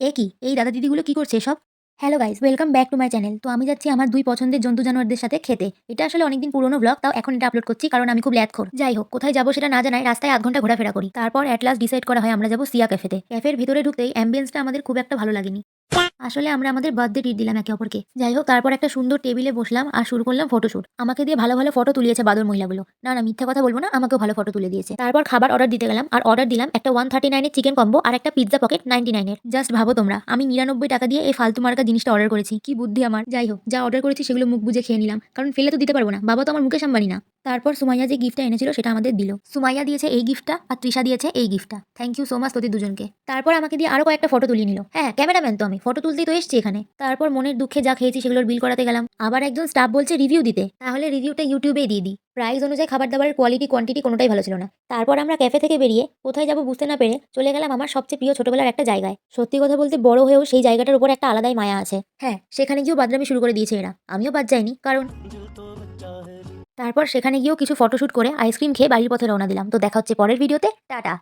এ কি? এই দাদা দিদিগুলো কি করছে এসব? Hello guys, welcome back to my channel. তো আমি যাচ্ছি আমার ২ পছন্দের জন্তু জানোয়ারদের সাথে খেতে। এটা আসলে অনেকদিন পুরনো ভ্লগ, তাও এখন এটা আপলোড করছি কারণ আমি খুব ল্যাদখোর। যাই হোক, কোথায় যাবো সেটা না জানায় রাস্তায় ০.৫ ঘন্টা ঘোরাফেরা করি। তারপর এট লাস্ট ডিসাইড করা হয় আমরা যাবো সিয়া ক্যাফেতে। ক্যাফের ভিতরে ঢুকতেই অ্যাম্বিয়েন্সটা আমাদের খুব একটা ভালো লাগেনি। আসলে আমরা আমাদের বার্থডে ট্রিট দিলাম একে অপরকে। যাই হোক, তারপর একটা সুন্দর টেবিলে বসলাম আর শুরু করলাম ফটোশুট। আমাকে দিয়ে ভালো, ভালো ফটো তুলিয়েছে বাদর মহিলাগুলো। না, মিথ্যা কথা বলব না, আমাকেও ভালো ফটো তুলে দিয়েছে। তারপর খাবার অর্ডার দিতে গেলাম আর অর্ডার দিলাম একটা 139 এর চিকেন কম্বো আর একটা পিজ্জা পকেট 99 এর। জাস্ট ভাবো তোমরা, আমি ৯৯ টাকা দিয়ে এই ফালতু মার্কা জিনিসটা অর্ডার করেছি। কি বুদ্ধি আমার! যাই হোক, যা অর্ডার করেছি সেগুলো মুখ বুজে খেয়ে নিলাম। কারণ ফেলে তো দিতে পারবো না। বাবা তো আমার মুকেশ আম্বানি না। তারপর সুমাইয়া যে গিফটটা এনেছিল সেটা আমাদের দিল। সুমাইয়া দিয়েছে এই গিফটটা আর তৃষা দিয়েছে এই গিফটটা। থ্যাংক ইউ সো মাচ তোদের দুজনকে। তারপর আমাকে দিয়ে আরো কয়েকটা ফটো তুলিয়ে নিল। হ্যাঁ, ক্যামেরাম্যান তো আমি, ফটো তুলতেই তো এসেছি এখানে। তারপর মনের দুঃখে যা খেয়েছি সেগুলোর বিল করাতে গেলাম। আবার একজন স্টাফ বলছে রিভিউ দিতে। তাহলে রিভিউটা ইউটিউবেই দিয়ে দিই। প্রাইস অনুযায়ী খাবার দাবারের কোয়ালিটি কোয়ান্টিটি কোনোটাই ভালো ছিল না। তারপর আমরা ক্যাফে থেকে বেরিয়ে কোথায় যাবো বুঝতে না পেরে চলে গেলাম আমার সবচেয়ে প্রিয় ছোটবেলার একটা জায়গায়। সত্যি কথা বলতে বড় হয়েও সেই জায়গাটার উপর একটা আলাদাই মায়া আছে। হ্যাঁ, সেখানে গিয়েও বাদরামি শুরু করে দিয়েছে এরা। আমিও বাদ যাইনি, কারণ তারপর সেখানে গিয়েও কিছু ফটোশুট করে আইসক্রিম খেয়ে বাড়ির পথে রওনা দিলাম। তো দেখা হচ্ছে পরের ভিডিওতে। টাটা।